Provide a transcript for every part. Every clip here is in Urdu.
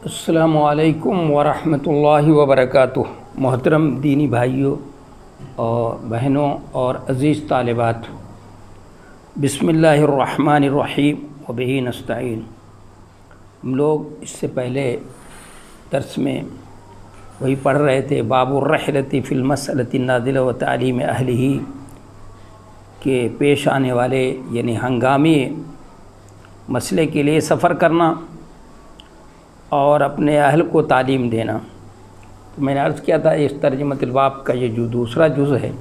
السلام علیکم ورحمۃ اللہ وبرکاتہ۔ محترم دینی بھائیوں اور بہنوں اور عزیز طالبات، بسم اللہ الرحمن الرحیم وبہ نستعین۔ ہم لوگ اس سے پہلے درس میں وہی پڑھ رہے تھے باب الرحلۃ فی المسألۃ النازلہ و تعلیم اہلہ، کہ پیش آنے والے یعنی ہنگامی مسئلے کے لیے سفر کرنا اور اپنے اہل کو تعلیم دینا۔ تو میں نے عرض کیا تھا اس ترجمۃ الباب کا یہ جو دوسرا جز ہے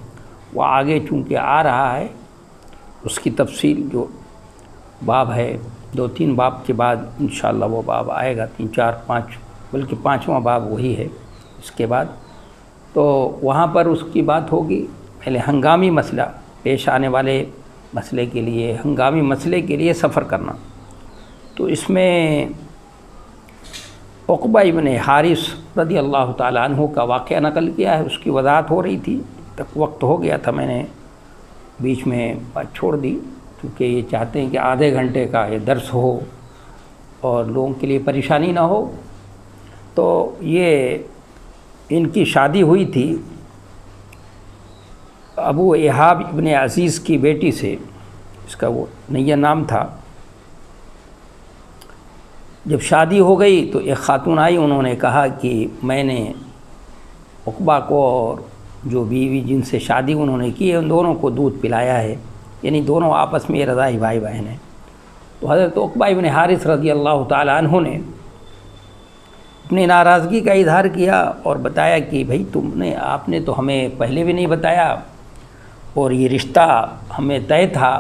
وہ آگے چونکہ آ رہا ہے، اس کی تفصیل جو باب ہے 2-3 باب کے بعد انشاءاللہ وہ باب آئے گا، 3 4 5 بلکہ 5واں باب وہی ہے اس کے بعد۔ تو وہاں پر اس کی بات ہوگی پہلے ہنگامی مسئلہ، پیش آنے والے مسئلے کے لیے، ہنگامی مسئلے کے لیے سفر کرنا۔ تو اس میں عقبہ ابن حارث رضی اللہ تعالیٰ عنہ کا واقعہ نقل کیا ہے، اس کی وضاحت ہو رہی تھی، تک وقت ہو گیا تھا، میں نے بیچ میں بات چھوڑ دی، کیونکہ یہ چاہتے ہیں کہ آدھے گھنٹے کا یہ درس ہو اور لوگوں کے لیے پریشانی نہ ہو۔ تو یہ ان کی شادی ہوئی تھی ابو ایہاب ابن عزیز کی بیٹی سے، اس کا وہ نیہ نام تھا۔ جب شادی ہو گئی تو ایک خاتون آئی، انہوں نے کہا کہ میں نے عقبہ کو اور جو بیوی جن سے شادی انہوں نے کی ہے ان دونوں کو دودھ پلایا ہے، یعنی دونوں آپس میں رضاعی بھائی بہن ہیں۔ تو حضرت عقبہ ابن حارث رضی اللہ تعالیٰ عنہ نے اپنی ناراضگی کا اظہار کیا اور بتایا کہ بھائی آپ نے تو ہمیں پہلے بھی نہیں بتایا، اور یہ رشتہ ہمیں طے تھا،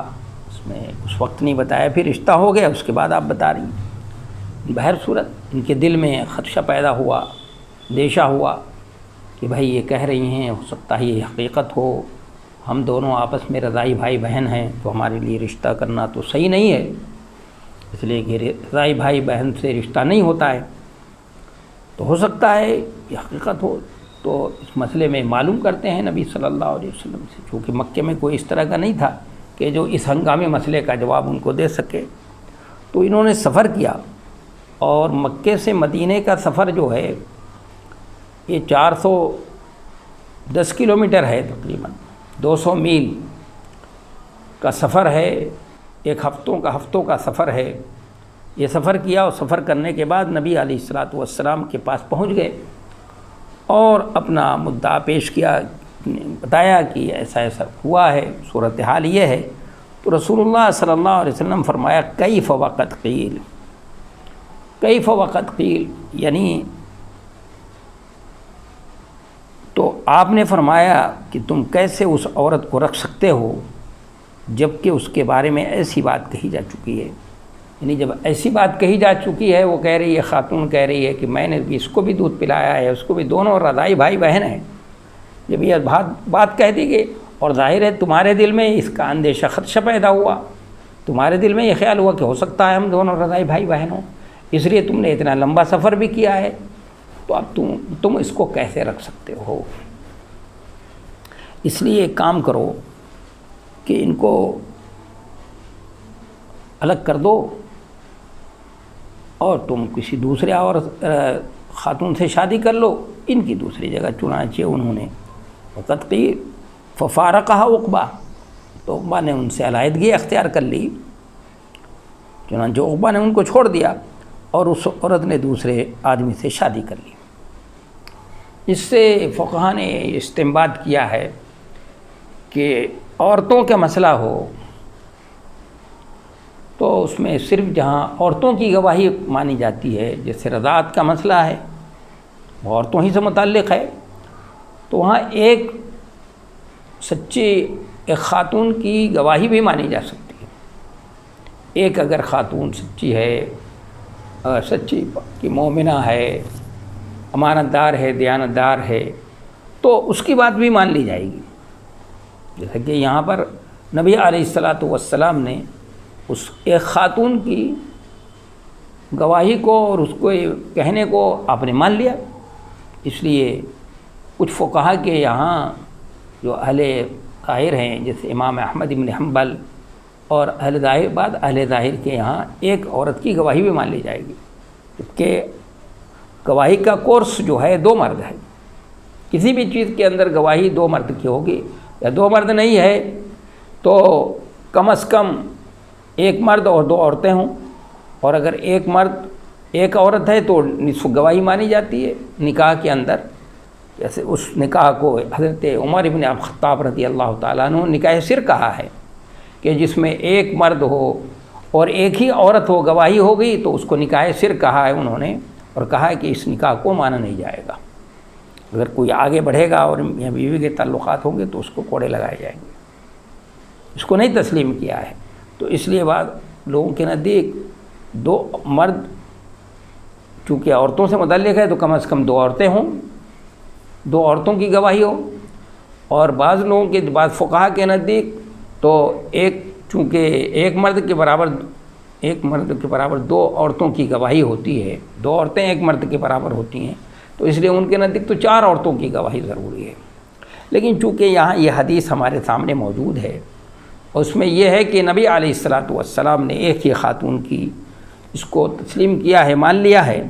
اس میں اس وقت نہیں بتایا، پھر رشتہ ہو گیا اس کے بعد آپ بتا رہی ہیں۔ بہر صورت ان کے دل میں خدشہ پیدا ہوا، اندیشہ ہوا کہ بھائی یہ کہہ رہی ہیں، ہو سکتا ہے یہ حقیقت ہو، ہم دونوں آپس میں رضاعی بھائی بہن ہیں، تو ہمارے لیے رشتہ کرنا تو صحیح نہیں ہے، اس لیے کہ رضاعی بھائی بہن سے رشتہ نہیں ہوتا ہے، تو ہو سکتا ہے یہ حقیقت ہو۔ تو اس مسئلے میں معلوم کرتے ہیں نبی صلی اللہ علیہ وسلم سے، چونکہ مکے میں کوئی اس طرح کا نہیں تھا کہ جو اس ہنگامی مسئلے کا جواب ان کو دے سکے۔ تو انہوں نے سفر کیا، اور مکے سے مدینہ کا سفر جو ہے یہ 410 کلومیٹر ہے، تقریباً 200 میل کا سفر ہے، ایک ہفتوں کا سفر ہے۔ یہ سفر کیا اور سفر کرنے کے بعد نبی علیہ الصلوۃ والسلام کے پاس پہنچ گئے اور اپنا مدعا پیش کیا، بتایا کہ ایسا ایسا ہوا ہے، صورتحال یہ ہے۔ تو رسول اللہ صلی اللہ علیہ وسلم فرمایا کیف وقد قیل، کیف وقد قیل، یعنی تو آپ نے فرمایا کہ تم کیسے اس عورت کو رکھ سکتے ہو جب کہ اس کے بارے میں ایسی بات کہی جا چکی ہے، یعنی جب ایسی بات کہی جا چکی ہے، وہ کہہ رہی ہے، خاتون کہہ رہی ہے کہ میں نے بھی اس کو بھی دودھ پلایا ہے، اس کو بھی، دونوں رضاعی بھائی بہن ہیں، جب یہ بات کہہ دی گئی، اور ظاہر ہے تمہارے دل میں اس کا اندیشہ خدشہ پیدا ہوا، تمہارے دل میں یہ خیال ہوا کہ ہو سکتا ہے ہم دونوں رضاعی بھائی بہن ہوں، اس لیے تم نے اتنا لمبا سفر بھی کیا ہے، تو اب تم اس کو کیسے رکھ سکتے ہو؟ اس لیے ایک کام کرو کہ ان کو الگ کر دو اور تم کسی دوسرے اور خاتون سے شادی کر لو، ان کی دوسری جگہ۔ چنانچہ انہوں نے وقت قیل ففارقہ عقبہ، تو عقبہ نے ان سے علیحدگی اختیار کر لی، چنانچہ عقبہ نے ان کو چھوڑ دیا اور اس عورت نے دوسرے آدمی سے شادی کر لی۔ اس سے فقہاء نے استنباط کیا ہے کہ عورتوں کا مسئلہ ہو تو اس میں صرف جہاں عورتوں کی گواہی مانی جاتی ہے، جیسے رضاعت کا مسئلہ ہے وہ عورتوں ہی سے متعلق ہے، تو وہاں ایک خاتون کی گواہی بھی مانی جا سکتی ہے۔ ایک اگر خاتون سچی ہے، سچی کی مومنہ ہے، امانت دار ہے، دیانت دار ہے، تو اس کی بات بھی مان لی جائے گی۔ جیسا کہ یہاں پر نبی علیہ الصلوۃ والسلام نے اس ایک خاتون کی گواہی کو اور اس کو کہنے کو آپ نے مان لیا۔ اس لیے کچھ فقہاء کے یہاں جو اہل ظاہر ہیں، جیسے امام احمد بن حنبل اور اہل ظاہر کے یہاں ایک عورت کی گواہی بھی مان لی جائے گی، جبکہ گواہی کا کورس جو ہے 2 مرد ہے، کسی بھی چیز کے اندر گواہی 2 مرد کی ہوگی، یا 2 مرد نہیں ہے تو کم از کم 1 مرد اور 2 عورتیں ہوں، اور اگر 1 مرد 1 عورت ہے تو نصف گواہی مانی جاتی ہے نکاح کے اندر۔ جیسے اس نکاح کو حضرت عمر بن خطاب رضی اللہ تعالیٰ عنہ نکاح سر کہا ہے کہ جس میں 1 مرد ہو اور 1 ہی عورت ہو، گواہی ہو گئی تو اس کو نکاح سر کہا ہے انہوں نے، اور کہا ہے کہ اس نکاح کو مانا نہیں جائے گا، اگر کوئی آگے بڑھے گا اور میاں بیوی کے تعلقات ہوں گے تو اس کو کوڑے لگائے جائیں گے، اس کو نہیں تسلیم کیا ہے۔ تو اس لیے بعد لوگوں کے نزدیک 2 مرد چونکہ عورتوں سے متعلق ہے تو کم از کم 2 عورتیں ہوں، 2 عورتوں کی گواہی ہو، اور بعض لوگوں کے بعض فقہا کے نزدیک تو چونکہ 1 مرد کے برابر 2 عورتوں کی گواہی ہوتی ہے، 2 عورتیں 1 مرد کے برابر ہوتی ہیں، تو اس لیے ان کے نزدیک تو 4 عورتوں کی گواہی ضروری ہے۔ لیکن چونکہ یہاں یہ حدیث ہمارے سامنے موجود ہے، اس میں یہ ہے کہ نبی علیہ الصلاۃ والسلام نے 1 ہی خاتون کی اس کو تسلیم کیا ہے، مان لیا ہے،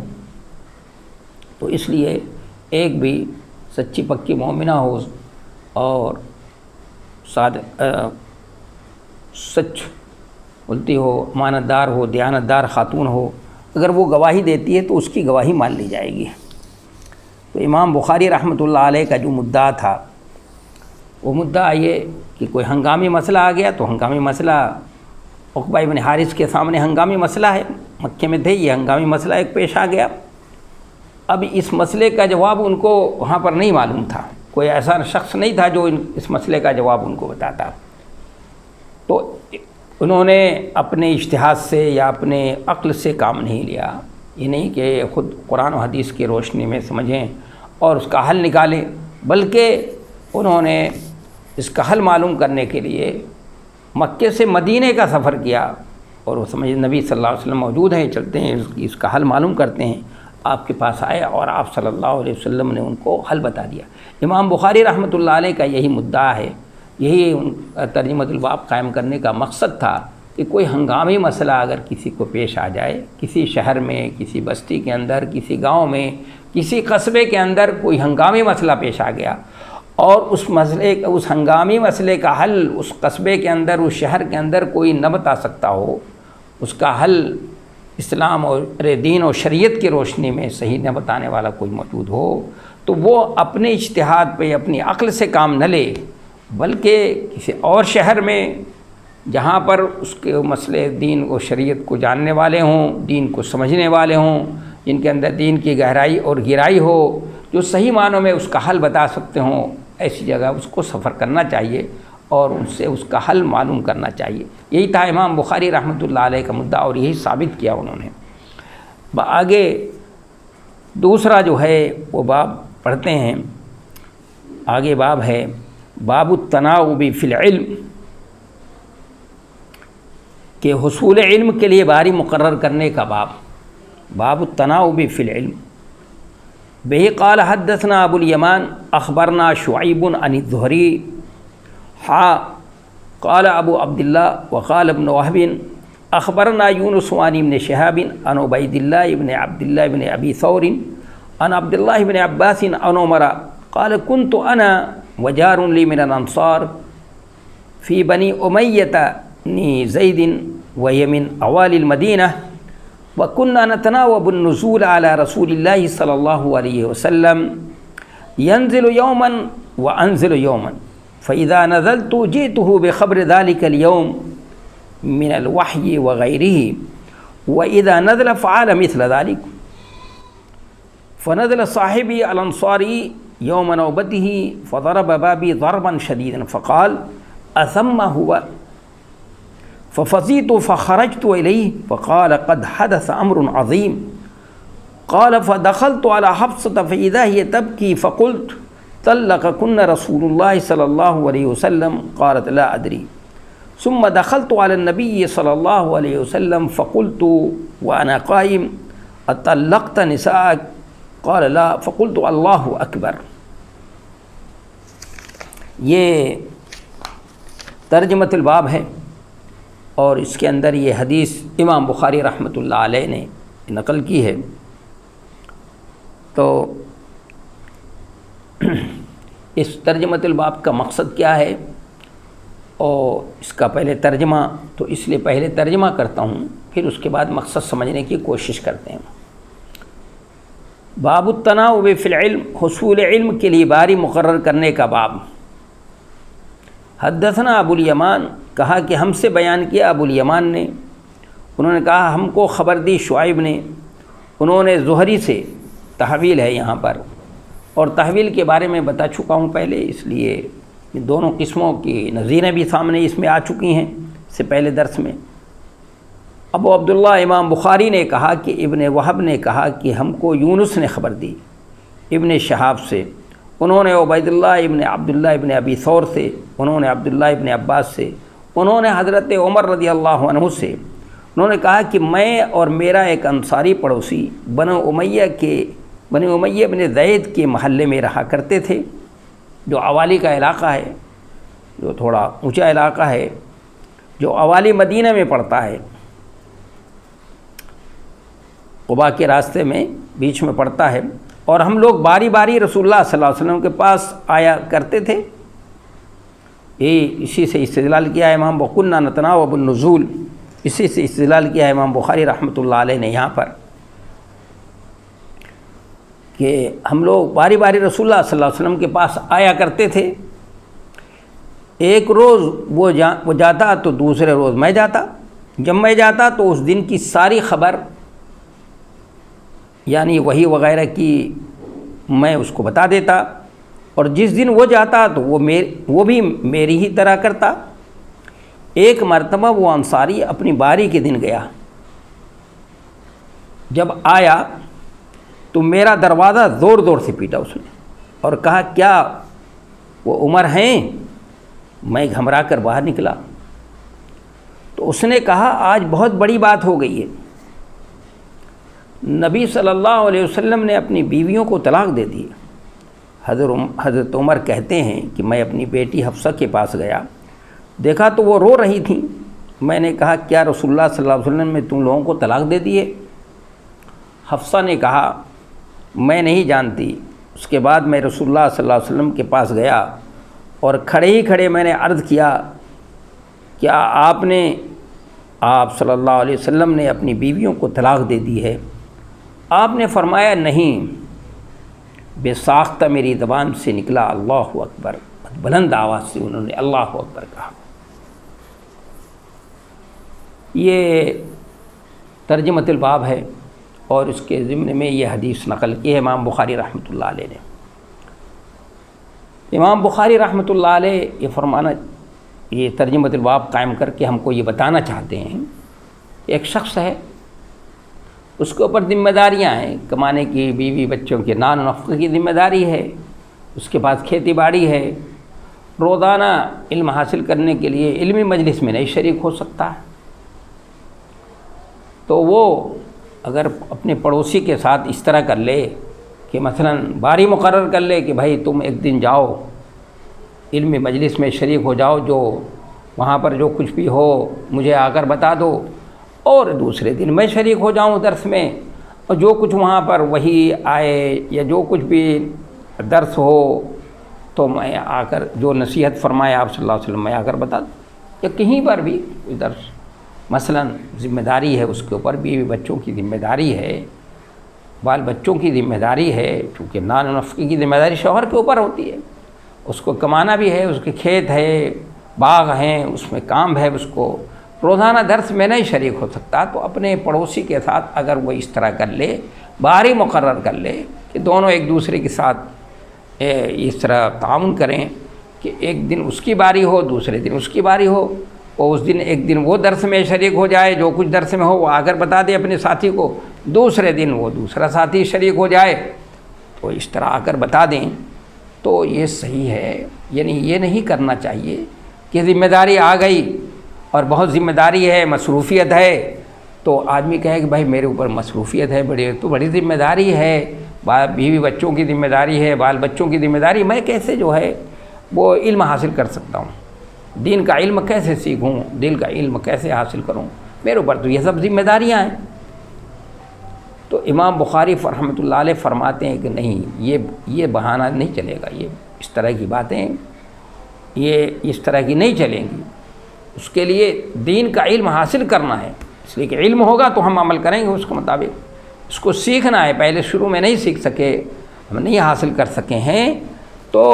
تو اس لیے ایک بھی سچی پکی مومنہ ہو اور سچ بولتی ہو، امانت دار ہو، دیانت دار خاتون ہو، اگر وہ گواہی دیتی ہے تو اس کی گواہی مان لی جائے گی۔ تو امام بخاری رحمۃ اللہ علیہ کا جو مدعا تھا وہ مدعا یہ کہ کوئی ہنگامی مسئلہ آ گیا، تو ہنگامی مسئلہ عقبہ بن حارث کے سامنے ہنگامی مسئلہ ہے، مکے میں تھے، یہ ہنگامی مسئلہ ایک پیش آ گیا۔ اب اس مسئلے کا جواب ان کو وہاں پر نہیں معلوم تھا، کوئی ایسا شخص نہیں تھا جو اس مسئلے کا جواب ان کو بتاتا، تو انہوں نے اپنے اجتہاد سے یا اپنے عقل سے کام نہیں لیا، یہ نہیں کہ خود قرآن و حدیث کی روشنی میں سمجھیں اور اس کا حل نکالیں، بلکہ انہوں نے اس کا حل معلوم کرنے کے لیے مکے سے مدینے کا سفر کیا، اور وہ سمجھ نبی صلی اللہ علیہ وسلم موجود ہیں، چلتے ہیں اس کا حل معلوم کرتے ہیں، آپ کے پاس آئے اور آپ صلی اللہ علیہ وسلم نے ان کو حل بتا دیا۔ امام بخاری رحمۃ اللہ علیہ کا یہی مدعا ہے، یہی ترجمۃ الباب قائم کرنے کا مقصد تھا کہ کوئی ہنگامی مسئلہ اگر کسی کو پیش آ جائے، کسی شہر میں، کسی بستی کے اندر، کسی گاؤں میں، کسی قصبے کے اندر کوئی ہنگامی مسئلہ پیش آ گیا، اور اس ہنگامی مسئلے کا حل اس قصبے کے اندر، اس شہر کے اندر کوئی نہ بتا سکتا ہو، اس کا حل اسلام اور دین اور شریعت کی روشنی میں صحیح نہ بتانے والا کوئی موجود ہو، تو وہ اپنے اجتہاد پہ اپنی عقل سے کام نہ لے، بلکہ کسی اور شہر میں جہاں پر اس کے مسئلے دین و شریعت کو جاننے والے ہوں، دین کو سمجھنے والے ہوں، جن کے اندر دین کی گہرائی اور گہرائی ہو، جو صحیح معنوں میں اس کا حل بتا سکتے ہوں، ایسی جگہ اس کو سفر کرنا چاہیے اور ان سے اس کا حل معلوم کرنا چاہیے۔ یہی تھا امام بخاری رحمۃ اللہ علیہ کا مدعا، اور یہی ثابت کیا انہوں نے۔ آگے دوسرا جو ہے وہ باب پڑھتے ہیں، آگے باب ہے باب التناوب فی العلم، کہ حصول علم کے لیے باری مقرر کرنے کا باب، باب التناوب فی العلم۔ بہ قال حدثنا ابو الیمان اخبرنا شعیب عن الزہری قال ابو عبد اللہ وقال ابن وہب اخبرنا یونس عن ابن شہاب عن عبید اللہ ابن عبد اللہ ابن ابی ثور عن عبد اللہ ابن عباس عن عمر قال كنت انا وجار لی من الانصار فی بنی امیۃ بن زید وهي من اوائل المدینہ وكنا نتناوب النزول على رسول الله صلى الله عليه وسلم ينزل يوما وأنزل يوما فإذا نزلت جئته بخبر ذلك اليوم من الوحي وغيره وإذا نزل فعل مثل ذلك فنزل صاحبي الأنصاري يوم نوبته فضرب بابي ضربا شديدا فقال أثم هو ففزعت فخرجت إليه فقال قد حدث أمر عظيم قال فدخلت على حفصة فإذا هي تبكي فقلت طلقكن رسول الله صلى الله عليه وسلم قالت لا أدري ثم دخلت على النبي صلى الله عليه وسلم فقلت وأنا قائم أطلقت نساءك قال لا فقلت الله أكبر۔ یہ ترجمۃ الباب ہے، اور اس کے اندر یہ حدیث امام بخاری رحمۃ اللہ علیہ نے نقل کی ہے۔ تو اس ترجمۃ الباب کا مقصد کیا ہے اور اس کا پہلے ترجمہ، تو اس لیے پہلے ترجمہ کرتا ہوں، پھر اس کے بعد مقصد سمجھنے کی کوشش کرتے ہیں۔ باب التناوب فی العلم، حصول علم کے لیے باری مقرر کرنے کا باب۔ حدثنا ابو الیمان، کہا کہ ہم سے بیان کیا ابو الیمان نے، انہوں نے کہا ہم کو خبر دی شعیب نے، انہوں نے زہری سے، تحویل ہے یہاں پر، اور تحویل کے بارے میں بتا چکا ہوں پہلے، اس لیے دونوں قسموں کی نظیریں بھی سامنے اس میں آ چکی ہیں اس سے پہلے درس میں۔ ابو عبداللہ امام بخاری نے کہا کہ ابن وہب نے کہا کہ ہم کو یونس نے خبر دی ابن شہاب سے، انہوں نے عبید اللہ ابن عبداللہ ابن ابی ثور سے، انہوں نے عبداللہ ابن عباس سے، انہوں نے حضرت عمر رضی اللہ عنہ سے، انہوں نے کہا کہ میں اور میرا ایک انصاری پڑوسی بنو امیہ بن زید کے محلے میں رہا کرتے تھے، جو عوالی کا علاقہ ہے، جو تھوڑا اونچا علاقہ ہے، جو عوالی مدینہ میں پڑتا ہے، قباء کے راستے میں بیچ میں پڑتا ہے، اور ہم لوگ باری باری رسول اللہ صلی اللہ علیہ وسلم کے پاس آیا کرتے تھے۔ اسی سے استدلال کیا ہے امام وَكُنَّا نَتَنَاوَبُ النُّزُولَ، اسی سے استدلال کیا ہے امام بخاری رحمۃ اللہ علیہ نے یہاں پر، کہ ہم لوگ باری باری رسول اللہ صلی اللہ علیہ وسلم کے پاس آیا کرتے تھے، ایک روز وہ جاتا تو دوسرے روز میں جاتا، جب میں جاتا تو اس دن کی ساری خبر یعنی وحی وغیرہ کی میں اس کو بتا دیتا، اور جس دن وہ جاتا تو وہ بھی میری ہی طرح کرتا۔ ایک مرتبہ وہ انصاری اپنی باری کے دن گیا، جب آیا تو میرا دروازہ زور زور سے پیٹا اس نے اور کہا کیا وہ عمر ہیں؟ میں گھبرا کر باہر نکلا تو اس نے کہا آج بہت بڑی بات ہو گئی ہے، نبی صلی اللہ علیہ وسلم نے اپنی بیویوں کو طلاق دے دی۔ حضرت عمر کہتے ہیں کہ میں اپنی بیٹی حفصہ کے پاس گیا، دیکھا تو وہ رو رہی تھیں، میں نے کہا کیا رسول اللہ صلی اللہ علیہ وسلم نے تم لوگوں کو طلاق دے دی ہے؟ حفصہ نے کہا میں نہیں جانتی۔ اس کے بعد میں رسول اللہ صلی اللہ علیہ وسلم کے پاس گیا اور کھڑے ہی کھڑے میں نے عرض کیا کیا آپ صلی اللہ علیہ وسلم نے اپنی بیویوں کو طلاق دے دی ہے؟ آپ نے فرمایا نہیں۔ بے ساختہ میری زبان سے نکلا اللہ اکبر، بلند آواز سے انہوں نے اللہ اکبر کہا۔ یہ ترجمۃ الباب ہے اور اس کے ضمن میں یہ حدیث نقل کی ہے امام بخاری رحمۃ اللہ علیہ نے۔ امام بخاری رحمۃ اللہ علیہ یہ ترجمۃ الباب قائم کر کے ہم کو یہ بتانا چاہتے ہیں، ایک شخص ہے، اس کے اوپر ذمہ داریاں ہیں، کمانے کی، بیوی بچوں کے نان و نفقے کی ذمہ داری ہے، اس کے پاس کھیتی باڑی ہے، روزانہ علم حاصل کرنے کے لیے علمی مجلس میں نہیں شریک ہو سکتا، تو وہ اگر اپنے پڑوسی کے ساتھ اس طرح کر لے کہ مثلا باری مقرر کر لے کہ بھائی تم ایک دن جاؤ علمی مجلس میں شریک ہو جاؤ، جو وہاں پر جو کچھ بھی ہو مجھے آ کر بتا دو، اور دوسرے دن میں شریک ہو جاؤں درس میں، اور جو کچھ وہاں پر وہی آئے یا جو کچھ بھی درس ہو تو میں آ کر جو نصیحت فرمائے آپ صلی اللہ علیہ وسلم میں آ کر بتا دوں، یا کہیں پر بھی کوئی درس، مثلا ذمہ داری ہے اس کے اوپر، بیوی بچوں کی ذمہ داری ہے، بال بچوں کی ذمہ داری ہے، چونکہ نان و نفقے کی ذمہ داری شوہر کے اوپر ہوتی ہے، اس کو کمانا بھی ہے، اس کے کھیت ہے، باغ ہیں، اس میں کام ہے، اس کو روزانہ درس میں نہیں شریک ہو سکتا، تو اپنے پڑوسی کے ساتھ اگر وہ اس طرح کر لے، باری مقرر کر لے کہ دونوں ایک دوسرے کے ساتھ اس طرح تعاون کریں کہ ایک دن اس کی باری ہو، دوسرے دن اس کی باری ہو، اور اس دن ایک دن وہ درس میں شریک ہو جائے، جو کچھ درس میں ہو وہ آ کر بتا دے اپنے ساتھی کو، دوسرے دن وہ دوسرا ساتھی شریک ہو جائے تو اس طرح آ کر بتا دیں، تو یہ صحیح ہے۔ یعنی یہ نہیں کرنا چاہیے کہ ذمہ داری آ گئی اور بہت ذمہ داری ہے، مصروفیت ہے، تو آدمی کہے کہ بھائی میرے اوپر مصروفیت ہے، بڑی ذمہ داری ہے، بیوی بچوں کی ذمہ داری ہے، بال بچوں کی ذمہ داری، میں کیسے جو ہے وہ علم حاصل کر سکتا ہوں، دین کا علم کیسے سیکھوں، دل کا علم کیسے حاصل کروں، میرے اوپر تو یہ سب ذمہ داریاں ہیں۔ تو امام بخاری رحمۃ اللہ علیہ فرماتے ہیں کہ نہیں، یہ بہانہ نہیں چلے گا، یہ اس طرح کی باتیں یہ اس طرح کی نہیں چلیں گی. اس کے لیے دین کا علم حاصل کرنا ہے، اس لیے کہ علم ہوگا تو ہم عمل کریں گے اس کے مطابق. اس کو سیکھنا ہے، پہلے شروع میں نہیں سیکھ سکے، ہم نہیں حاصل کر سکے ہیں، تو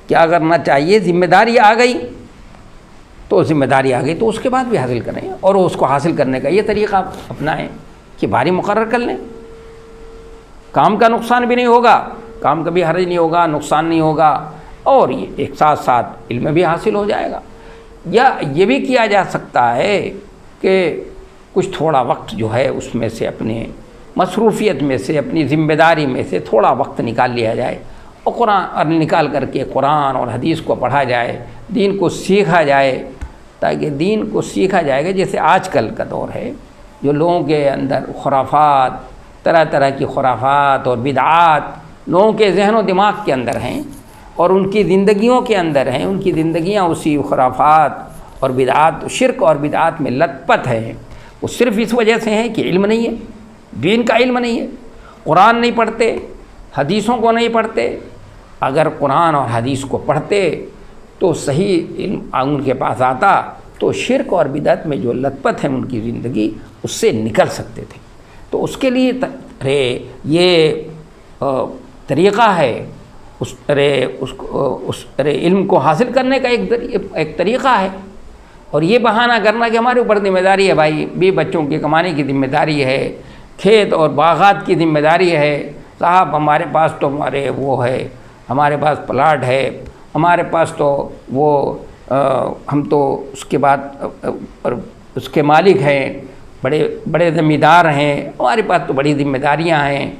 کیا کرنا چاہیے؟ ذمہ داری آ گئی تو اس کے بعد بھی حاصل کریں، اور اس کو حاصل کرنے کا یہ طریقہ اپنائیں کہ باری مقرر کر لیں. کام کا نقصان بھی نہیں ہوگا، کام کا بھی حرج نہیں ہوگا، نقصان نہیں ہوگا، اور یہ ایک ساتھ ساتھ علم بھی حاصل ہو جائے گا. یا یہ بھی کیا جا سکتا ہے کہ کچھ تھوڑا وقت جو ہے اس میں سے اپنے مصروفیت میں سے، اپنی ذمہ داری میں سے تھوڑا وقت نکال لیا جائے، اور قرآن نکال کر کے قرآن اور حدیث کو پڑھا جائے، دین کو سیکھا جائے. تاکہ دین کو سیکھا جائے گا. جیسے آج کل کا دور ہے، جو لوگوں کے اندر خرافات، طرح طرح کی خرافات اور بدعات لوگوں کے ذہن و دماغ کے اندر ہیں، اور ان کی زندگیوں کے اندر ہیں، ان کی زندگیاں اسی خرافات اور بدعات، شرک اور بدعات میں لت پت ہیں. وہ صرف اس وجہ سے ہیں کہ علم نہیں ہے، دین کا علم نہیں ہے، قرآن نہیں پڑھتے، حدیثوں کو نہیں پڑھتے. اگر قرآن اور حدیث کو پڑھتے تو صحیح علم ان کے پاس آتا تو شرک اور بدعت میں جو لت پت ہے ان کی زندگی، اس سے نکل سکتے تھے. تو اس کے لیے یہ طریقہ ہے، اس علم کو حاصل کرنے کا ایک طریقہ ہے. اور یہ بہانہ کرنا کہ ہمارے اوپر ذمہ داری ہے، بھائی بھی بچوں کے کمانے کی ذمہ داری ہے، کھیت اور باغات کی ذمہ داری ہے، صاحب ہمارے پاس تو وہ ہے، ہمارے پاس پلاٹ ہے، ہمارے پاس تو وہ ہم تو اس کے بعد اس کے مالک ہیں، بڑے زمیندار ہیں، ہمارے پاس تو بڑی ذمہ داریاں ہیں،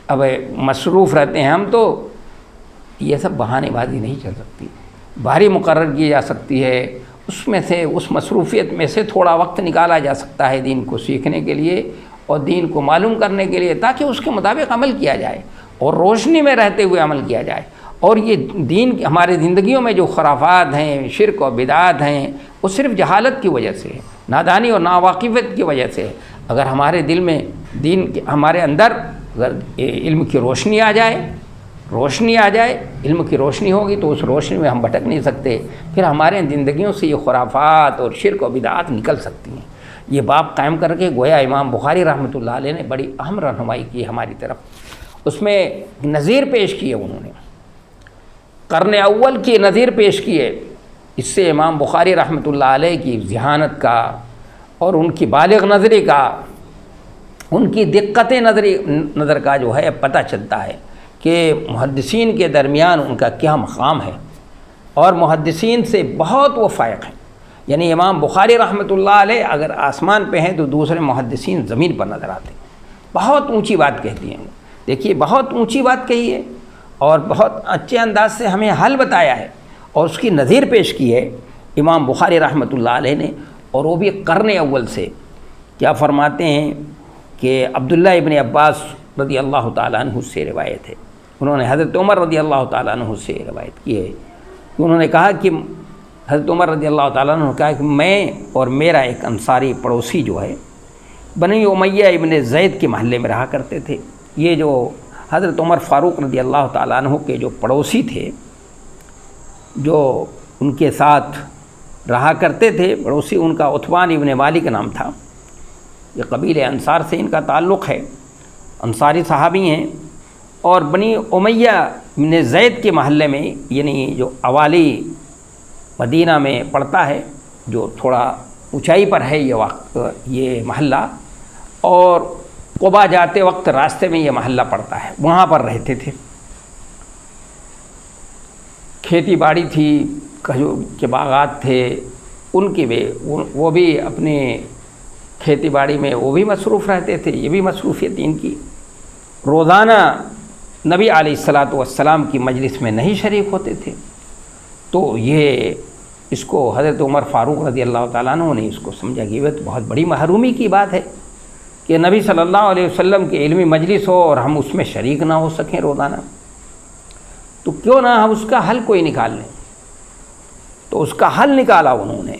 اب مصروف رہتے ہیں ہم. تو یہ سب بہانے بازی نہیں چل سکتی. باری مقرر کی جا سکتی ہے، اس میں سے اس مصروفیت میں سے تھوڑا وقت نکالا جا سکتا ہے دین کو سیکھنے کے لیے اور دین کو معلوم کرنے کے لیے، تاکہ اس کے مطابق عمل کیا جائے اور روشنی میں رہتے ہوئے عمل کیا جائے. اور یہ دین ہمارے زندگیوں میں جو خرافات ہیں، شرک اور بدعات ہیں، وہ صرف جہالت کی وجہ سے ہے، نادانی اور ناواقفیت کی وجہ سے ہے. اگر ہمارے دل میں ہمارے اندر اگر علم کی روشنی آ جائے، علم کی روشنی ہوگی تو اس روشنی میں ہم بھٹک نہیں سکتے. پھر ہمارے زندگیوں سے یہ خرافات اور شرک و بدعات نکل سکتی ہیں. یہ باب قائم کر کے گویا امام بخاری رحمۃ اللہ علیہ نے بڑی اہم رہنمائی کی ہماری طرف. اس میں نظیر پیش کیے، انہوں نے قرن اول کی نظیر پیش کیے. اس سے امام بخاری رحمۃ اللہ علیہ کی ذہانت کا اور ان کی بالغ نظری کا، ان کی دقت نظر کا جو ہے پتہ چلتا ہے کہ محدثین کے درمیان ان کا کیا مقام ہے، اور محدثین سے بہت وہ فائق ہیں. یعنی امام بخاری رحمۃ اللہ علیہ اگر آسمان پہ ہیں تو دوسرے محدثین زمین پر نظر آتے ہیں. بہت اونچی بات کہتی ہیں. دیکھیے بہت اونچی بات کہی ہے اور بہت اچھے انداز سے ہمیں حل بتایا ہے، اور اس کی نظیر پیش کی ہے امام بخاری رحمۃ اللہ علیہ نے. اور وہ بھی قرن اول سے. کیا فرماتے ہیں کہ عبداللہ ابن عباس رضی اللہ تعالیٰ عنہ سے روایت ہے، انہوں نے حضرت عمر رضی اللہ تعالیٰ عنہ سے روایت کی ہے کہ انہوں نے کہا کہ حضرت عمر رضی اللہ تعالیٰ عنہ نے کہا کہ میں اور میرا ایک انصاری پڑوسی جو ہے بنی امیہ ابن زید کے محلے میں رہا کرتے تھے. یہ جو حضرت عمر فاروق رضی اللہ تعالیٰ عنہ کے جو پڑوسی تھے، جو ان کے ساتھ رہا کرتے تھے، پڑوسی ان کا عثمان ابن مالک نام تھا. یہ قبیل انصار سے ان کا تعلق ہے، انصاری صحابی ہیں. اور بنی امیہ ابن زید کے محلے میں، یعنی جو اوالی مدینہ میں پڑتا ہے، جو تھوڑا اونچائی پر ہے یہ محلہ، اور قبا جاتے وقت راستے میں یہ محلہ پڑتا ہے، وہاں پر رہتے تھے. کھیتی باڑی تھی، کھجور کے باغات تھے ان کے بھی، وہ بھی اپنے کھیتی باڑی میں وہ بھی مصروف رہتے تھے. یہ بھی مصروفیت ان کی. روزانہ نبی علیہ الصلاۃ والسلام کی مجلس میں نہیں شریک ہوتے تھے. تو یہ اس کو حضرت عمر فاروق رضی اللہ تعالیٰ عنہ نے اس کو سمجھا کہ یہ تو بہت بڑی محرومی کی بات ہے کہ نبی صلی اللہ علیہ وسلم کی علمی مجلس ہو اور ہم اس میں شریک نہ ہو سکیں روزانہ. تو کیوں نہ ہم اس کا حل کوئی نکال لیں. تو اس کا حل نکالا انہوں نے.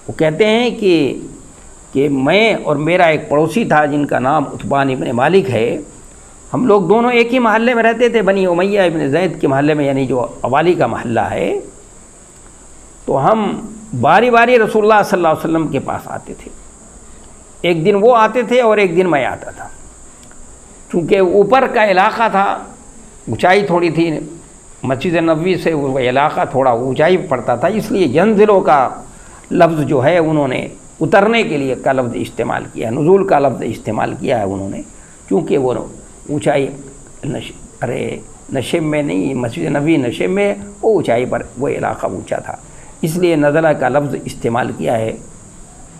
وہ کہتے ہیں کہ کہ میں اور میرا ایک پڑوسی تھا جن کا نام عتبان ابن مالک ہے، ہم لوگ دونوں ایک ہی محلے میں رہتے تھے، بنی امیہ ابن زید کے محلے میں، یعنی جو اوالی کا محلہ ہے۔ تو ہم باری باری رسول اللہ صلی اللہ علیہ وسلم کے پاس آتے تھے، ایک دن وہ آتے تھے اور ایک دن میں آتا تھا۔ چونکہ اوپر کا علاقہ تھا، اونچائی تھوڑی تھی، مسجد نبوی سے وہ علاقہ تھوڑا اونچائی پڑتا تھا، اس لیے ینزلوں کا لفظ جو ہے انہوں نے اترنے کے لیے کا لفظ استعمال کیا، نزول کا لفظ استعمال کیا ہے انہوں نے، کیونکہ وہ اونچائی نشب میں نہیں، مسجد نبوی نشب میں، وہ اونچائی پر وہ علاقہ اونچا تھا، اس لیے نزلہ کا لفظ استعمال کیا ہے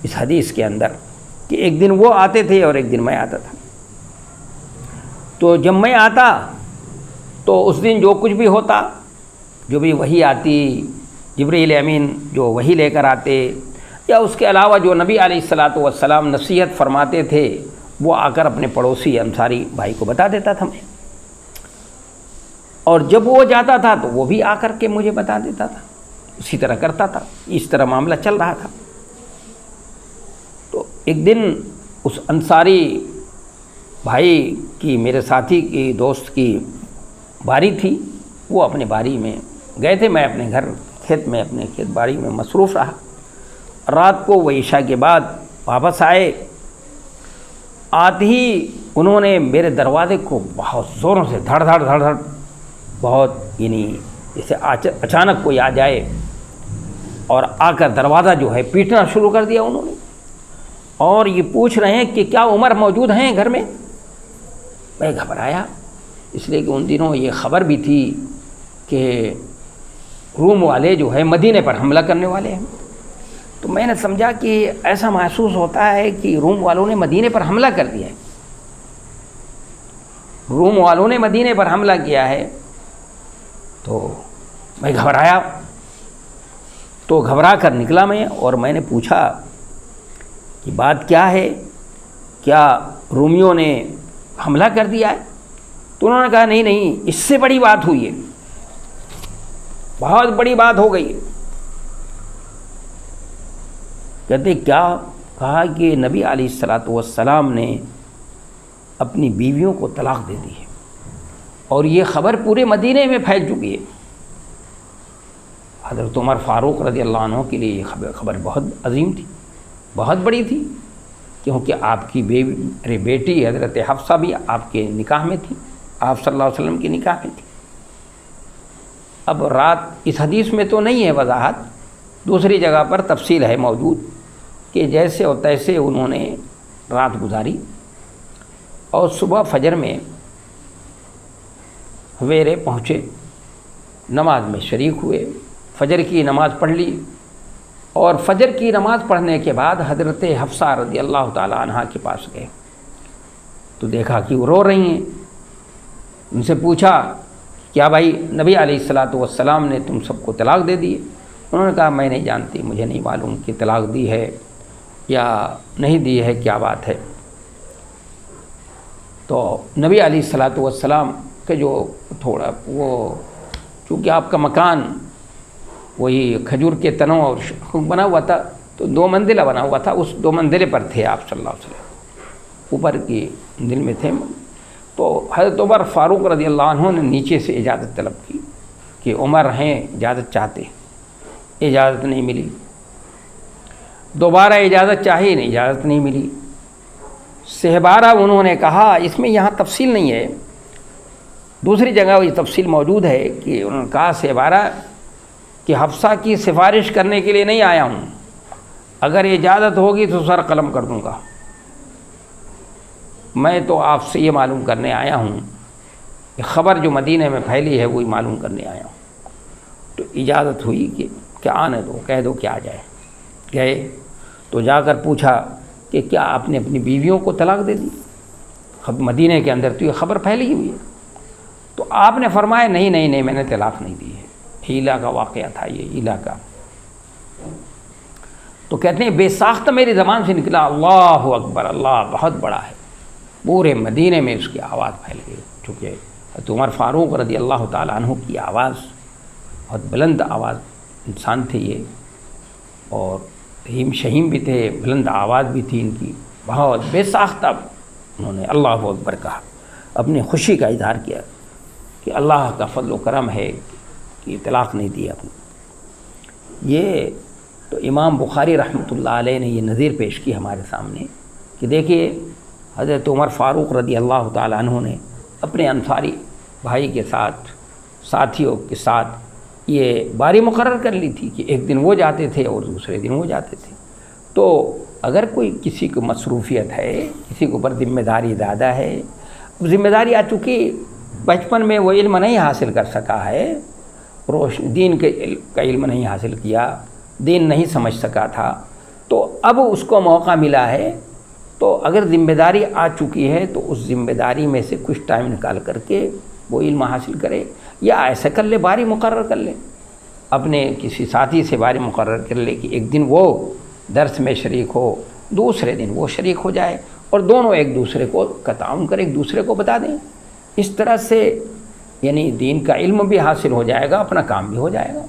اس حدیث کے اندر، کہ ایک دن وہ آتے تھے اور ایک دن میں آتا تھا۔ تو جب میں آتا تو اس دن جو کچھ بھی ہوتا، جو بھی وحی آتی، جبریل امین جو وحی لے کر آتے، یا اس کے علاوہ جو نبی علیہ الصلاۃ والسلام نصیحت فرماتے تھے، وہ آ کر اپنے پڑوسی انصاری بھائی کو بتا دیتا تھا میں، اور جب وہ جاتا تھا تو وہ بھی آ کر کے مجھے بتا دیتا تھا، اسی طرح کرتا تھا، اس طرح معاملہ چل رہا تھا۔ تو ایک دن اس انصاری بھائی کی، میرے ساتھی کی، دوست کی باری تھی، وہ اپنے باری میں گئے تھے، میں اپنے گھر کھیت میں، اپنے کھیت باڑی میں مصروف رہا۔ رات کو وہ عشاء کے بعد واپس آئے، آتے ہی انہوں نے میرے دروازے کو بہت زوروں سے دھڑ دھڑ دھڑ دھڑ، بہت یعنی جیسے اچانک کوئی آ جائے، اور آ کر دروازہ جو ہے پیٹنا شروع کر دیا انہوں نے، اور یہ پوچھ رہے ہیں کہ کیا عمر موجود ہیں گھر میں؟ میں گھبرایا، اس لیے کہ ان دنوں یہ خبر بھی تھی کہ روم والے جو ہے مدینے پر حملہ کرنے والے ہیں۔ تو میں نے سمجھا کہ ایسا محسوس ہوتا ہے کہ روم والوں نے مدینے پر حملہ کر دیا ہے، روم والوں نے مدینے پر حملہ کیا ہے۔ تو میں گھبرایا، تو گھبرا کر نکلا میں، اور میں نے پوچھا کہ بات کیا ہے، کیا رومیوں نے حملہ کر دیا ہے؟ تو انہوں نے کہا نہیں نہیں، اس سے بڑی بات ہوئی ہے، بہت بڑی بات ہو گئی ہے۔ کہتے کیا؟ کہا کہ نبی علیہ الصلاۃ والسلام نے اپنی بیویوں کو طلاق دے دی ہے، اور یہ خبر پورے مدینے میں پھیل چکی ہے۔ حضرت عمر فاروق رضی اللہ عنہ کے لیے یہ خبر بہت عظیم تھی، بہت بڑی تھی، کیونکہ آپ کی بیٹی حضرت حفصہ بھی آپ کے نکاح میں تھی، آپ صلی اللہ علیہ وسلم کے نکاح میں تھی۔ اب رات اس حدیث میں تو نہیں ہے وضاحت، دوسری جگہ پر تفصیل ہے موجود، کہ جیسے اور تیسے انہوں نے رات گزاری، اور صبح فجر میں سویرے پہنچے، نماز میں شریک ہوئے، فجر کی نماز پڑھ لی، اور فجر کی نماز پڑھنے کے بعد حضرت حفصہ رضی اللہ تعالی عنہا کے پاس گئے، تو دیکھا کہ وہ رو رہی ہیں۔ ان سے پوچھا کیا بھائی نبی علیہ الصلاۃ والسلام نے تم سب کو طلاق دے دی؟ انہوں نے کہا میں نہیں جانتی، مجھے نہیں معلوم کہ طلاق دی ہے یا نہیں دی ہے، کیا بات ہے۔ تو نبی علیہ الصلاۃ والسلام کے جو تھوڑا وہ، چونکہ آپ کا مکان وہی کھجور کے تنوں اور بنا ہوا تھا، تو 2 منزلہ بنا ہوا تھا، اس 2 منزلے پر تھے آپ صلی اللہ علیہ وسلم، اوپر کی منزل میں تھے۔ تو حضرت عمر فاروق رضی اللہ عنہ نے نیچے سے اجازت طلب کی کہ عمر ہیں، اجازت چاہتے، اجازت نہیں ملی، دوبارہ اجازت چاہی، نہیں اجازت نہیں ملی، سہبارہ انہوں نے کہا، اس میں یہاں تفصیل نہیں ہے، دوسری جگہ یہ تفصیل موجود ہے کہ انہوں نے کہا سہبارہ کہ حفصہ کی سفارش کرنے کے لیے نہیں آیا ہوں، اگر اجازت ہوگی تو سر قلم کر دوں گا، میں تو آپ سے یہ معلوم کرنے آیا ہوں، کہ خبر جو مدینے میں پھیلی ہے وہی معلوم کرنے آیا ہوں۔ تو اجازت ہوئی کہ آنے دو، کہہ دو کہ آ جائے۔ گئے تو جا کر پوچھا کہ کیا آپ نے اپنی بیویوں کو طلاق دے دی؟ مدینے کے اندر تو یہ خبر پھیلی ہوئی ہے۔ تو آپ نے فرمایا نہیں نہیں نہیں، میں نے طلاق نہیں دی ہے، ہیلا کا واقعہ تھا یہ، ہیلا کا۔ تو کہتے ہیں بے ساختہ میری زبان سے نکلا اللہ اکبر، اللہ بہت بڑا ہے، پورے مدینے میں اس کی آواز پھیل گئی، چونکہ حضرت عمر فاروق رضی اللہ تعالیٰ عنہ کی آواز بہت بلند آواز انسان تھے یہ، اور رحیم شہیم بھی تھے، بلند آواز بھی تھی ان کی، بہت بے ساختہ انہوں نے اللہ اکبر کہا، اپنی خوشی کا اظہار کیا کہ اللہ کا فضل و کرم ہے کہ طلاق نہیں دیا اپنے۔ یہ تو امام بخاری رحمۃ اللہ علیہ نے یہ نظیر پیش کی ہمارے سامنے کہ دیکھیے حضرت عمر فاروق رضی اللہ تعالیٰ عنہ نے اپنے انصاری بھائی کے ساتھ، ساتھیوں کے ساتھ یہ باری مقرر کر لی تھی کہ ایک دن وہ جاتے تھے اور دوسرے دن وہ جاتے تھے۔ تو اگر کوئی کسی کو مصروفیت ہے، کسی کے اوپر ذمہ داری زیادہ ہے، ذمہ داری آ چکی، بچپن میں وہ علم نہیں حاصل کر سکا ہے، دین کا علم نہیں حاصل کیا، دین نہیں سمجھ سکا تھا، تو اب اس کو موقع ملا ہے، تو اگر ذمہ داری آ چکی ہے تو اس ذمہ داری میں سے کچھ ٹائم نکال کر کے وہ علم حاصل کرے، یا ایسا کر لے، باری مقرر کر لے، اپنے کسی ساتھی سے باری مقرر کر لے کہ ایک دن وہ درس میں شریک ہو، دوسرے دن وہ شریک ہو جائے، اور دونوں ایک دوسرے کو تعاون کریں، ایک دوسرے کو بتا دیں۔ اس طرح سے یعنی دین کا علم بھی حاصل ہو جائے گا، اپنا کام بھی ہو جائے گا۔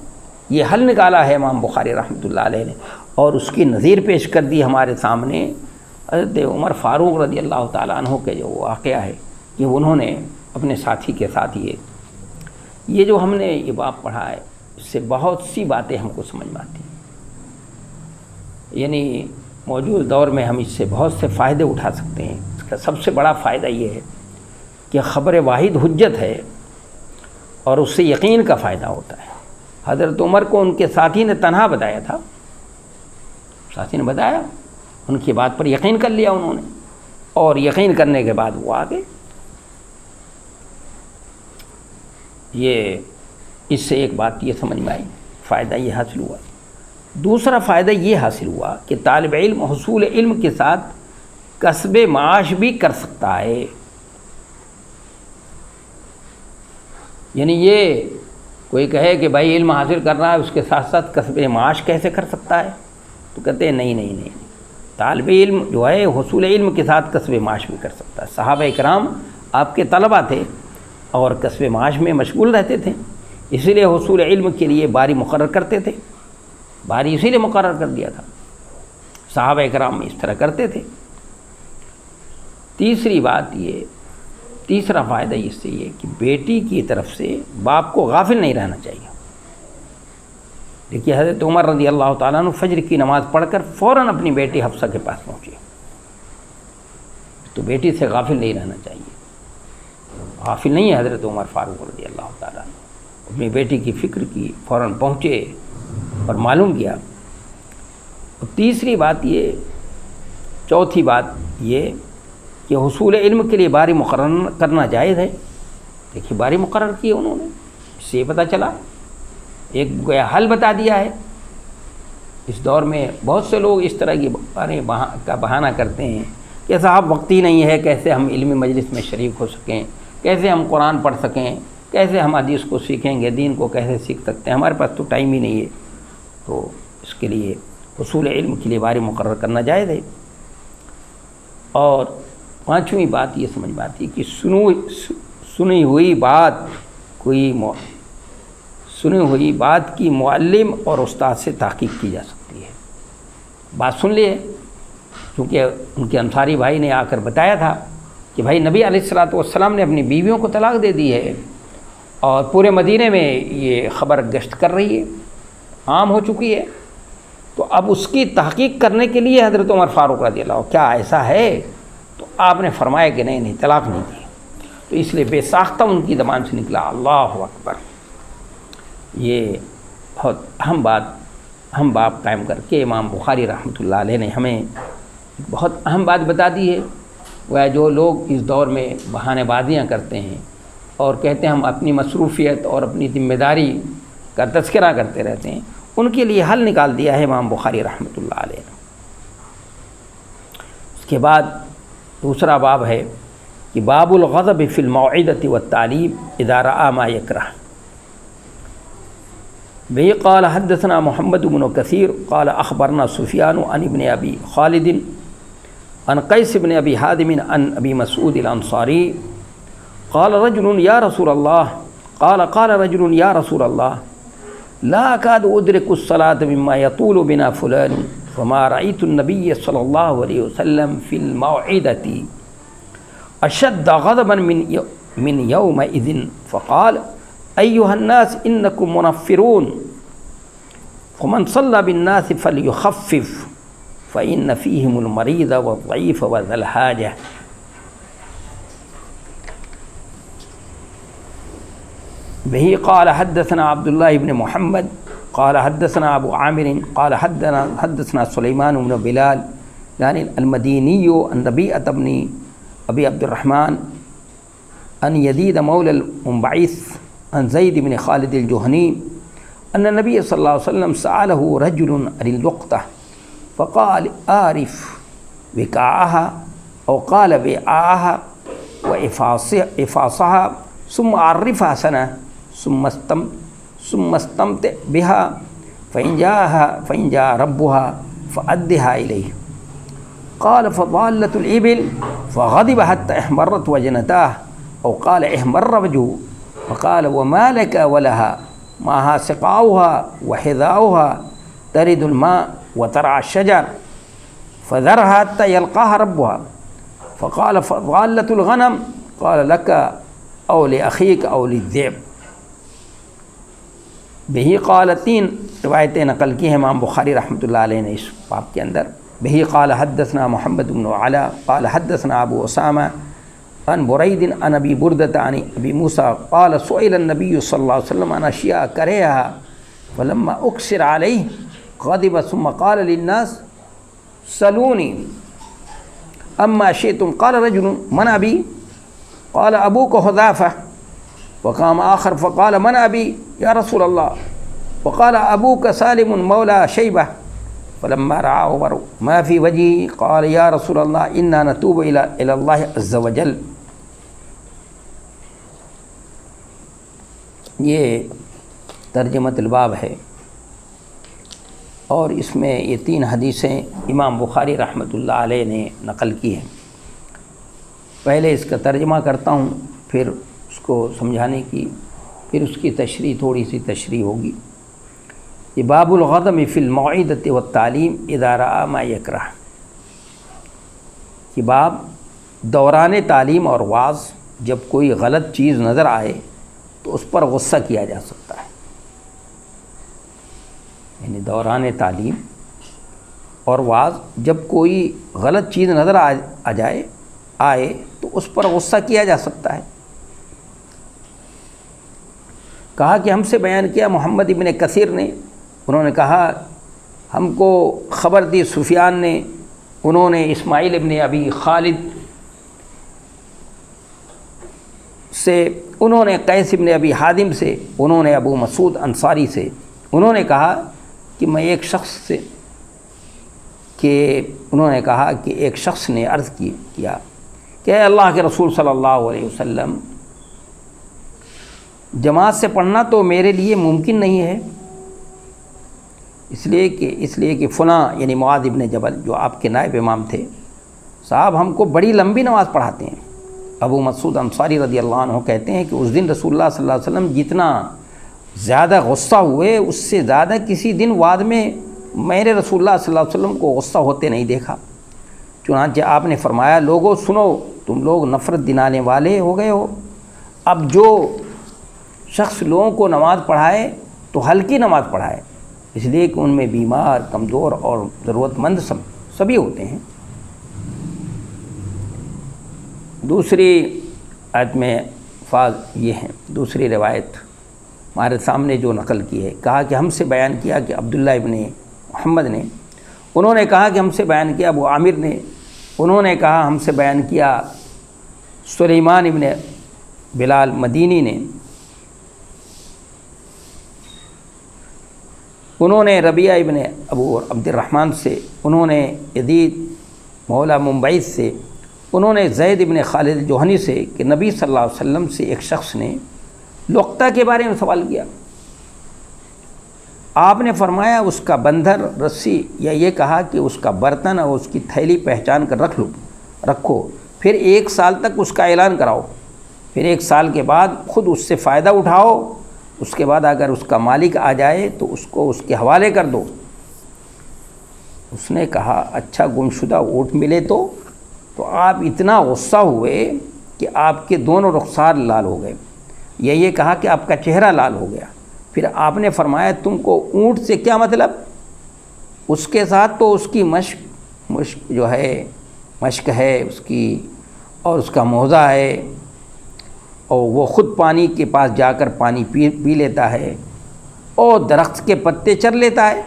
یہ حل نکالا ہے امام بخاری رحمۃ اللہ علیہ نے، اور اس کی نظیر پیش کر دی ہمارے سامنے حضرت عمر فاروق رضی اللہ تعالیٰ عنہ کے جو واقعہ ہے کہ انہوں نے اپنے ساتھی کے ساتھ یہ جو ہم نے یہ باب پڑھا ہے، اس سے بہت سی باتیں ہم کو سمجھ میں آتی ہیں، یعنی موجود دور میں ہم اس سے بہت سے فائدے اٹھا سکتے ہیں۔ اس کا سب سے بڑا فائدہ یہ ہے کہ خبر واحد حجت ہے، اور اس سے یقین کا فائدہ ہوتا ہے۔ حضرت عمر کو ان کے ساتھی نے تنہا بتایا تھا، ساتھی نے بتایا، ان کی بات پر یقین کر لیا انہوں نے، اور یقین کرنے کے بعد وہ آگے۔ اس سے ایک بات یہ سمجھ میں آئی، فائدہ یہ حاصل ہوا۔ دوسرا فائدہ یہ حاصل ہوا کہ طالب علم حصول علم کے ساتھ کسب معاش بھی کر سکتا ہے۔ یعنی یہ کوئی کہے کہ بھائی علم حاصل کر رہا ہے، اس کے ساتھ ساتھ کسب معاش کیسے کر سکتا ہے؟ تو کہتے ہیں نہیں، طالب علم جو ہے حصول علم کے ساتھ کسب معاش بھی کر سکتا ہے۔ صحابہ اکرام آپ کے طلبہ تھے اور کسب معاش میں مشغول رہتے تھے، اس لیے حصول علم کے لیے باری مقرر کرتے تھے، باری اسی لیے مقرر کر دیا تھا، صحابہ اکرام اس طرح کرتے تھے۔ تیسرا فائدہ اس سے یہ کہ بیٹی کی طرف سے باپ کو غافل نہیں رہنا چاہیے۔ دیکھیے حضرت عمر رضی اللہ تعالیٰ عنہ فجر کی نماز پڑھ کر فوراً اپنی بیٹی حفصہ کے پاس پہنچے، تو بیٹی سے غافل نہیں رہنا چاہیے، غافل نہیں ہے حضرت عمر فاروق رضی اللہ تعالیٰ عنہ، اپنی بیٹی کی فکر کی، فوراً پہنچے اور معلوم کیا۔ چوتھی بات یہ کہ حصول علم کے لیے باری مقرر کرنا جائز ہے۔ دیکھیے باری مقرر کی انہوں نے، اس سے یہ پتہ چلا، ایک گویا حل بتا دیا ہے۔ اس دور میں بہت سے لوگ اس طرح کی کا بہانہ کرتے ہیں کہ صاحب وقت ہی نہیں ہے، کیسے ہم علمی مجلس میں شریک ہو سکیں، کیسے ہم قرآن پڑھ سکیں، کیسے ہم حدیث کو سیکھیں گے، دین کو کیسے سیکھ سکتے ہیں، ہمارے پاس تو ٹائم ہی نہیں ہے۔ تو اس کے لیے حصول علم کے لیے باری مقرر کرنا جائز ہے۔ اور پانچویں بات یہ سمجھ میں آتی ہے کہ سنی ہوئی بات کی معلم اور استاد سے تحقیق کی جا سکتی ہے۔ بات سن لیے، کیونکہ ان کے انصاری بھائی نے آ کر بتایا تھا کہ بھائی نبی علیہ الصلوۃ والسلام نے اپنی بیویوں کو طلاق دے دی ہے، اور پورے مدینے میں یہ خبر گشت کر رہی ہے، عام ہو چکی ہے۔ تو اب اس کی تحقیق کرنے کے لیے حضرت عمر فاروق رضی اللہ عنہ، کیا ایسا ہے؟ تو آپ نے فرمایا کہ نہیں، طلاق نہیں دی۔ تو اس لیے بے ساختہ ان کی زبان سے نکلا اللہ اکبر۔ یہ بہت اہم باب قائم کر کے امام بخاری رحمۃ اللہ علیہ نے ہمیں بہت اہم بات بتا دی ہے۔ وہ جو لوگ اس دور میں بہانے بازیاں کرتے ہیں اور کہتے ہیں ہم اپنی مصروفیت اور اپنی ذمہ داری کا تذکرہ کرتے رہتے ہیں، ان کے لیے حل نکال دیا ہے امام بخاری رحمۃ اللہ علیہ نے۔ اس کے بعد دوسرا باب ہے کہ باب الغضب فی الموعظۃ والتعلیم اذا رأى ما یکرہ۔ به قال حدثنا محمد بن كثير قال اخبرنا سفيان عن ابن ابي خالد عن قيس بن ابي حازم عن ابي مسعود الانصاري قال رجل يا رسول الله قال رجل يا رسول الله لا اكاد ادرك الصلاة مما يطول بنا فلان وما رأيت النبي صلى الله عليه وسلم في الموعظة أشد غضبا من يومئذ فقال أيها الناس إنكم منفرون فمن صلى بالناس فليخفف فإن فيهم المريض والضعيف وذا الحاجة. به قال حدثنا عبد الله بن محمد قال حدثنا أبو عامر قال حدثنا سليمان بن بلال يعني المديني عن ربيعة بن أبي عبد الرحمن عن يزيد مولى المنبعث عن زيد بن خالد الجهني أن النبي صلى الله عليه وسلم سأله رجل عن اللقطة فقال أعرف وقاعها أو قال وقاعها وإفاصها ثم أعرفها سنة ثم استمتع بها فإن جاء ربها فأدها إليه. قال فضالة الإبل فغضب حتى احمرت وجنتاه أو قال احمر وجهه فقال وما لك ولها معها سقاؤها وحذاؤها ترد الماء وترعى الشجر فذرها حتى يلقاها ربها. فقال فضالة الغنم قال لك أو لأخيك أو للذئب. بہی قال 3 روایتیں نقل کی ہیں امام بخاری رحمۃ اللہ علیہ نے اس باب کے اندر. بہی قال حدثنا محمد بن علا قال حدثنا ابو اسامہ عن برید عن ابی بردة عن ابی موسیٰ قال سئل النبی صلی اللہ علیہ وسلم عن اشیاء کرہها فلما اکثر علیہ غضب ثم قال للناس سلونی اما شئتم قال رجل من ابی قال ابوک حذافہ وقام آخر فقال من ابی یا رسول اللہ وقال ابوک سالم مولا شیبہ فلما رعا عمر ما فی وجهه قال یا رسول اللہ انا نتوب الى اللہ عز وجل. یہ ترجمۃ الباب ہے اور اس میں یہ 3 حدیثیں امام بخاری رحمۃ اللہ علیہ نے نقل کی ہیں. پہلے اس کا ترجمہ کرتا ہوں پھر اس کو سمجھانے کی پھر اس کی تشریح تھوڑی سی تشریح ہوگی. یہ باب الغضب فی الموعظۃ والتعلیم اذا رأى ما یکرہ. یہ باب دوران تعلیم اور وعظ جب کوئی غلط چیز نظر آئے تو اس پر غصہ کیا جا سکتا ہے. یعنی دوران تعلیم اور وعظ جب کوئی غلط چیز نظر آئے تو اس پر غصہ کیا جا سکتا ہے. کہا کہ ہم سے بیان کیا محمد ابن کثیر نے, انہوں نے کہا ہم کو خبر دی سفیان نے, انہوں نے اسماعیل ابن ابی خالد سے, انہوں نے قیس ابن ابی حازم سے, انہوں نے ابو مسعود انصاری سے, انہوں نے کہا کہ میں ایک شخص سے انہوں نے کہا کہ ایک شخص نے عرض کیا کہ اے اللہ کے رسول صلی اللہ علیہ وسلم جماعت سے پڑھنا تو میرے لیے ممکن نہیں ہے, اس لیے کہ فلاں یعنی معاذ ابن جبل جو آپ کے نائب امام تھے صاحب ہم کو بڑی لمبی نماز پڑھاتے ہیں. ابو مسعود انصاری رضی اللہ عنہ کہتے ہیں کہ اس دن رسول اللہ صلی اللہ علیہ وسلم جتنا زیادہ غصہ ہوئے اس سے زیادہ کسی دن وعد میں میں نے رسول اللہ صلی اللہ علیہ وسلم کو غصہ ہوتے نہیں دیکھا. چنانچہ آپ نے فرمایا لوگوں سنو, تم لوگ نفرت دلانے والے ہو گئے ہو. اب جو شخص لوگوں کو نماز پڑھائے تو ہلکی نماز پڑھائے, اس لیے کہ ان میں بیمار, کمزور اور ضرورت مند سبھی ہوتے ہیں. دوسری آیت میں الفاظ یہ ہیں, دوسری روایت ہمارے سامنے جو نقل کی ہے, کہا کہ ہم سے بیان کیا کہ عبداللہ ابن محمد نے, انہوں نے کہا کہ ہم سے بیان کیا ابو عامر نے, انہوں نے کہا ہم سے بیان کیا سلیمان ابن بلال مدینی نے, انہوں نے ربیعہ ابن ابو عبد الرحمن سے, انہوں نے یزید مولا منبعث سے, انہوں نے زید ابن خالد جوہنی سے کہ نبی صلی اللہ علیہ وسلم سے ایک شخص نے لقطہ کے بارے میں سوال کیا. آپ نے فرمایا اس کا بندر, رسی یا یہ کہا کہ اس کا برتن اور اس کی تھیلی پہچان کر رکھو, پھر 1 سال تک اس کا اعلان کراؤ, پھر 1 سال کے بعد خود اس سے فائدہ اٹھاؤ, اس کے بعد اگر اس کا مالک آ جائے تو اس کو اس کے حوالے کر دو. اس نے کہا اچھا گمشدہ اونٹ ملے تو آپ اتنا غصہ ہوئے کہ آپ کے دونوں رخسار لال ہو گئے، یہ کہا کہ آپ کا چہرہ لال ہو گیا۔ پھر آپ نے فرمایا تم کو اونٹ سے کیا مطلب؟ اس کے ساتھ تو اس کی مشک جو ہے، مشک ہے اس کی، اور اس کا موزہ ہے، اور وہ خود پانی کے پاس جا کر پانی پی لیتا ہے، اور درخت کے پتے چر لیتا ہے،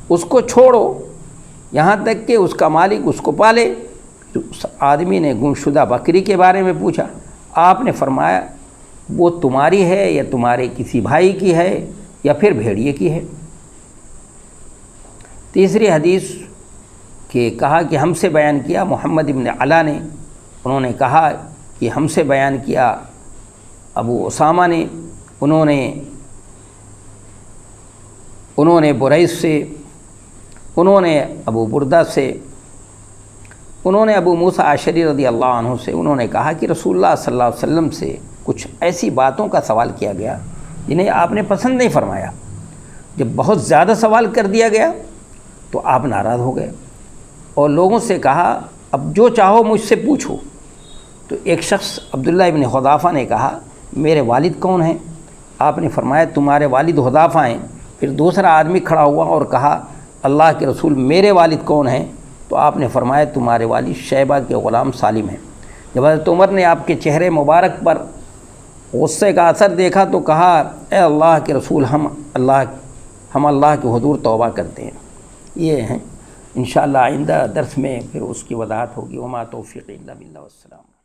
اس کو چھوڑو یہاں تک کہ اس کا مالک اس کو پالے۔ اس آدمی نے گمشدہ بکری کے بارے میں پوچھا، آپ نے فرمایا وہ تمہاری ہے یا تمہارے کسی بھائی کی ہے یا پھر بھیڑیے کی ہے۔ تیسری حدیث کہ کہا کہ ہم سے بیان کیا محمد ابن علا نے، انہوں نے کہا کہ ہم سے بیان کیا ابو اسامہ نے، انہوں نے بریس سے، انہوں نے ابو بردہ سے، انہوں نے ابو موسیٰ اشعری رضی اللہ عنہ سے، انہوں نے کہا کہ رسول اللہ صلی اللہ علیہ وسلم سے کچھ ایسی باتوں کا سوال کیا گیا جنہیں آپ نے پسند نہیں فرمایا۔ جب بہت زیادہ سوال کر دیا گیا تو آپ ناراض ہو گئے اور لوگوں سے کہا اب جو چاہو مجھ سے پوچھو۔ تو ایک شخص عبداللہ ابن حذافہ نے کہا میرے والد کون ہیں؟ آپ نے فرمایا تمہارے والد حذافہ ہیں۔ پھر دوسرا آدمی کھڑا ہوا اور کہا اللہ کے رسول میرے والد کون ہیں؟ تو آپ نے فرمایا تمہارے والد شیبہ کے غلام سالم ہیں۔ جب حضرت عمر نے آپ کے چہرے مبارک پر غصے کا اثر دیکھا تو کہا اے اللہ کے رسول ہم اللہ کے حضور توبہ کرتے ہیں۔ یہ ہیں انشاءاللہ آئندہ درس میں پھر اس کی وضاحت ہوگی۔ وما توفیق الا باللہ، والسلام۔